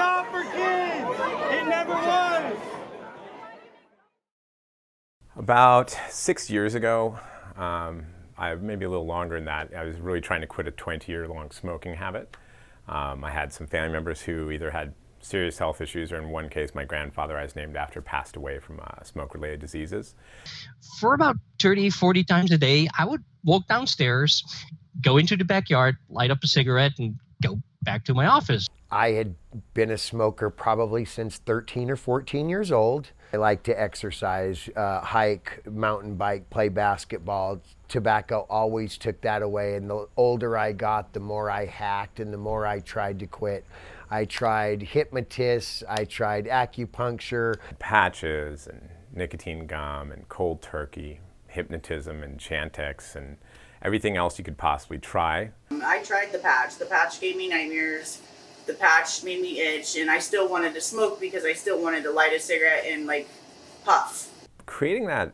not for kids. It never was. About 6 years ago, maybe a little longer than that, I was really trying to quit a 20-year-long smoking habit. I had some family members who either had serious health issues, or in one case, my grandfather I was named after passed away from smoke-related diseases. For about 30, 40 times a day, I would walk downstairs, go into the backyard, light up a cigarette, and go back to my office. I had been a smoker probably since 13 or 14 years old. I like to exercise, hike, mountain bike, play basketball. Tobacco always took that away, and the older I got, the more I hacked and the more I tried to quit. I tried hypnotists, I tried acupuncture. Patches and nicotine gum and cold turkey, hypnotism and Chantix and everything else you could possibly try. I tried the patch. The patch gave me nightmares. The patch made me itch, and I still wanted to smoke because I still wanted to light a cigarette and like puff. Creating that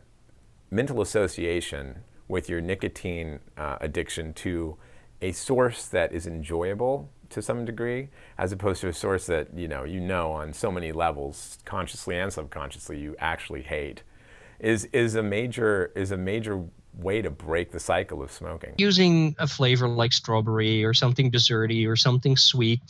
mental association with your nicotine addiction to a source that is enjoyable to some degree, as opposed to a source that you know on so many levels, consciously and subconsciously, you actually hate, is a major way to break the cycle of smoking. Using a flavor like strawberry or something desserty or something sweet,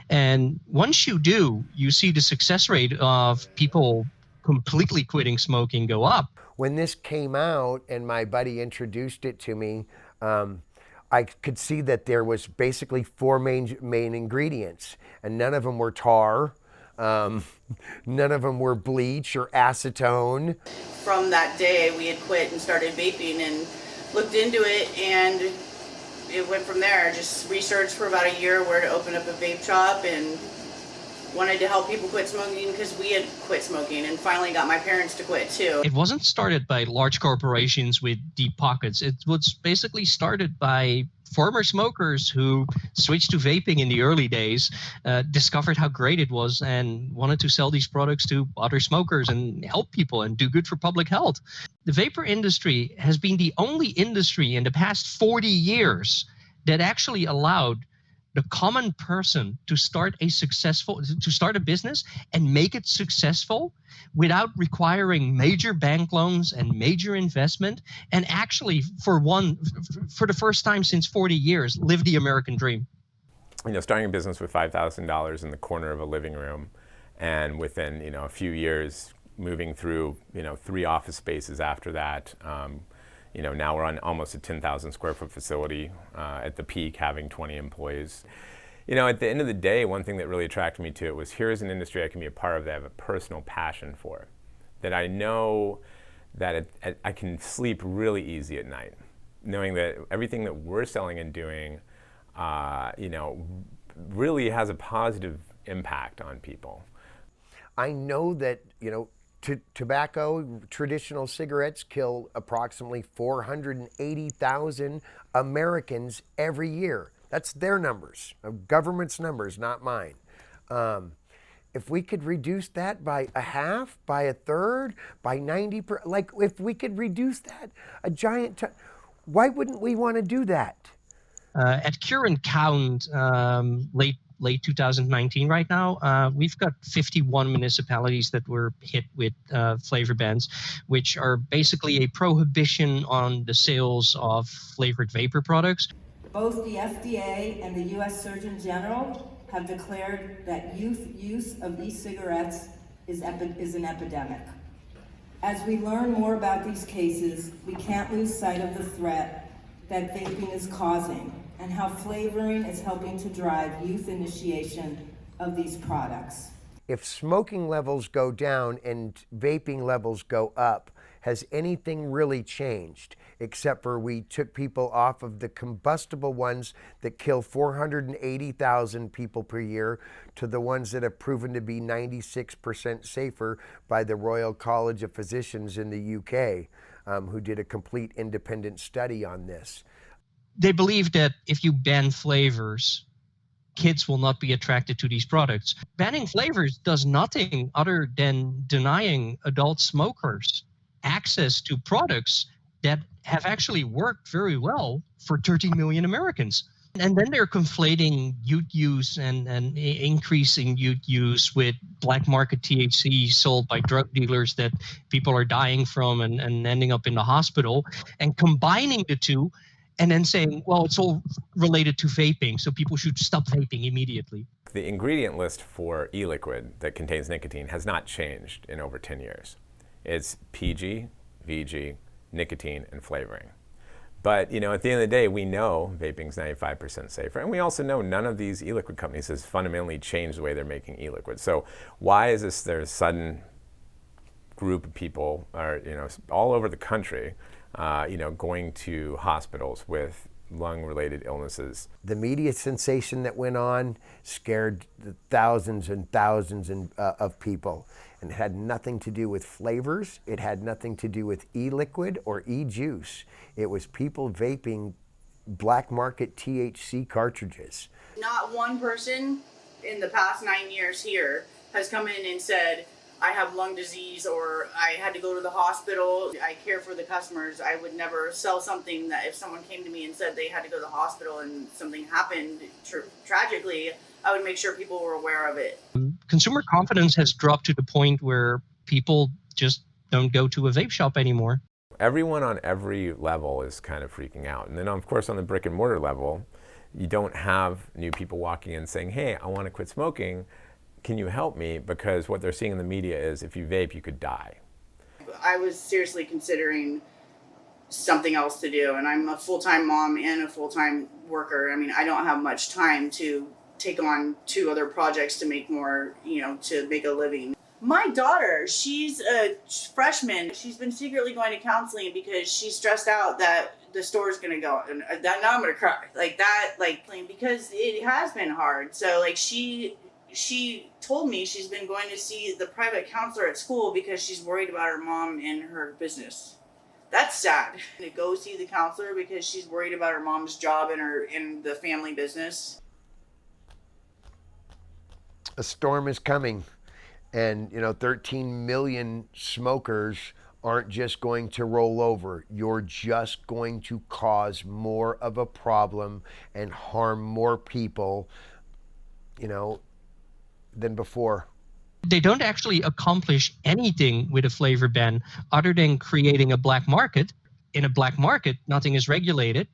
and once you do, you see the success rate of people completely quitting smoking go up. When this came out and my buddy introduced it to me, I could see that there was basically four main ingredients, and none of them were tar, none of them were bleach or acetone. From that day, we had quit and started vaping and looked into it, and it went from there. Just researched for about a year where to open up a vape shop, and wanted to help people quit smoking because we had quit smoking, and finally got my parents to quit too. It wasn't started by large corporations with deep pockets. It was basically started by former smokers who switched to vaping in the early days, discovered how great it was, and wanted to sell these products to other smokers and help people and do good for public health. The vapor industry has been the only industry in the past 40 years that actually allowed the common person to start a business and make it successful without requiring major bank loans and major investment, and actually for the first time since 40 years, live the American dream. Starting a business with $5,000 in the corner of a living room, and within a few years moving through 3 office spaces after that. Now we're on almost a 10,000 square foot facility, at the peak having 20 employees. At the end of the day, one thing that really attracted me to it was, here's an industry I can be a part of that I have a personal passion for, that I know that I can sleep really easy at night, knowing that everything that we're selling and doing, really has a positive impact on people. I know that, tobacco, traditional cigarettes kill approximately 480,000 Americans every year. That's their numbers, government's numbers, not mine. If we could reduce that by a half, by a third, by 90%, if we could reduce that a giant, why wouldn't we want to do that? At current count, late 2019 right now, we've got 51 municipalities that were hit with flavor bans, which are basically a prohibition on the sales of flavored vapor products. Both the FDA and the U.S. Surgeon General have declared that youth use of e-cigarettes is an epidemic. As we learn more about these cases, we can't lose sight of the threat that vaping is causing, and how flavoring is helping to drive youth initiation of these products. If smoking levels go down and vaping levels go up, has anything really changed? Except for we took people off of the combustible ones that kill 480,000 people per year to the ones that have proven to be 96% safer by the Royal College of Physicians in the UK, who did a complete independent study on this. They believe that if you ban flavors, kids will not be attracted to these products. Banning flavors does nothing other than denying adult smokers access to products that have actually worked very well for 30 million Americans. And then they're conflating youth use and increasing youth use with black market THC sold by drug dealers that people are dying from and ending up in the hospital, and combining the two and then saying, well, it's all related to vaping, so people should stop vaping immediately. The ingredient list for e-liquid that contains nicotine has not changed in over 10 years. It's PG, VG, nicotine, and flavoring. But at the end of the day, we know vaping's 95% safer, and we also know none of these e-liquid companies has fundamentally changed the way they're making e-liquid. So why is this there's a sudden group of people all over the country, going to hospitals with lung-related illnesses? The media sensation that went on scared thousands and thousands of people, and it had nothing to do with flavors. It had nothing to do with e-liquid or e-juice. It was people vaping black market THC cartridges. Not one person in the past 9 years here has come in and said, I have lung disease or I had to go to the hospital. I care for the customers. I would never sell something that if someone came to me and said they had to go to the hospital and something happened tragically, I would make sure people were aware of it. Consumer confidence has dropped to the point where people just don't go to a vape shop anymore. Everyone on every level is kind of freaking out. And then, of course, on the brick and mortar level, you don't have new people walking in saying, hey, I want to quit smoking. Can you help me? Because what they're seeing in the media is if you vape, you could die. I was seriously considering something else to do. And I'm a full-time mom and a full-time worker. I mean, I don't have much time to take on 2 other projects to make more, to make a living. My daughter, she's a freshman. She's been secretly going to counseling because she's stressed out that the store's going to go. And now I'm going to cry. Because it has been hard. So, she told me she's been going to see the private counselor at school because she's worried about her mom and her business. That's sad. To go see the counselor because she's worried about her mom's job and the family business. A storm is coming, and 13 million smokers aren't just going to roll over. You're just going to cause more of a problem and harm more people, than before. They don't actually accomplish anything with a flavor ban other than creating a black market. In a black market, nothing is regulated.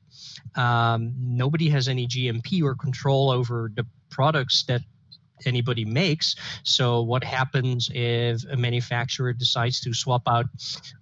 Nobody has any GMP or control over the products that anybody makes. So what happens if a manufacturer decides to swap out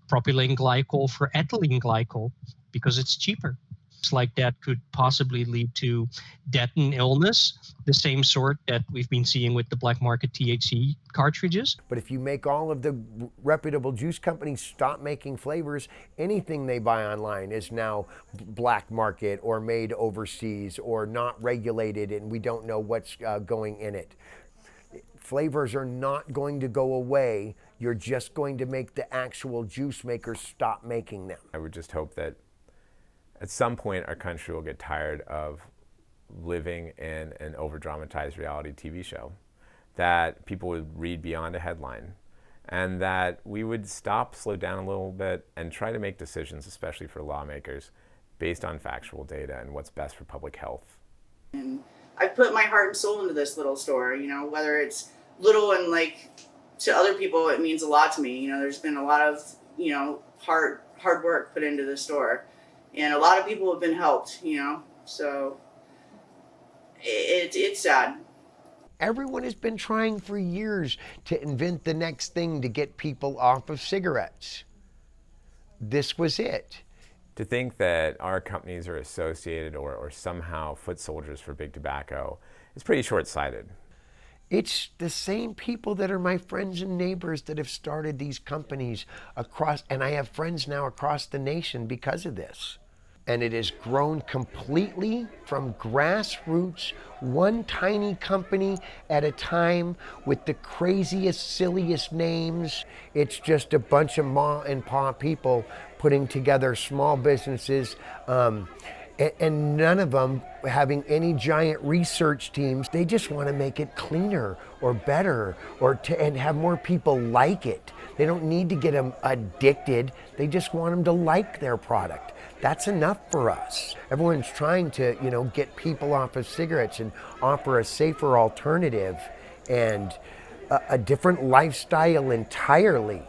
propylene glycol for ethylene glycol because it's cheaper? It's like that could possibly lead to death and illness, the same sort that we've been seeing with the black market THC cartridges. But if you make all of the reputable juice companies stop making flavors, anything they buy online is now black market or made overseas or not regulated, and we don't know what's going in it. Flavors are not going to go away. You're just going to make the actual juice makers stop making them. I would just hope that at some point our country will get tired of living in an over-dramatized reality TV show, that people would read beyond a headline, and that we would slow down a little bit and try to make decisions, especially for lawmakers, based on factual data and what's best for public health. And I've put my heart and soul into this little store, whether it's little and to other people, it means a lot to me. There's been a lot of, hard work put into this store. And a lot of people have been helped, so it's sad. Everyone has been trying for years to invent the next thing to get people off of cigarettes. This was it. To think that our companies are associated or somehow foot soldiers for big tobacco is pretty short-sighted. It's the same people that are my friends and neighbors that have started these companies across, and I have friends now across the nation because of this. And it has grown completely from grassroots, one tiny company at a time with the craziest, silliest names. It's just a bunch of ma and pa people putting together small businesses, and none of them having any giant research teams. They just want to make it cleaner or better and have more people like it. They don't need to get them addicted. They just want them to like their product. That's enough for us. Everyone's trying to, get people off of cigarettes and offer a safer alternative and a different lifestyle entirely.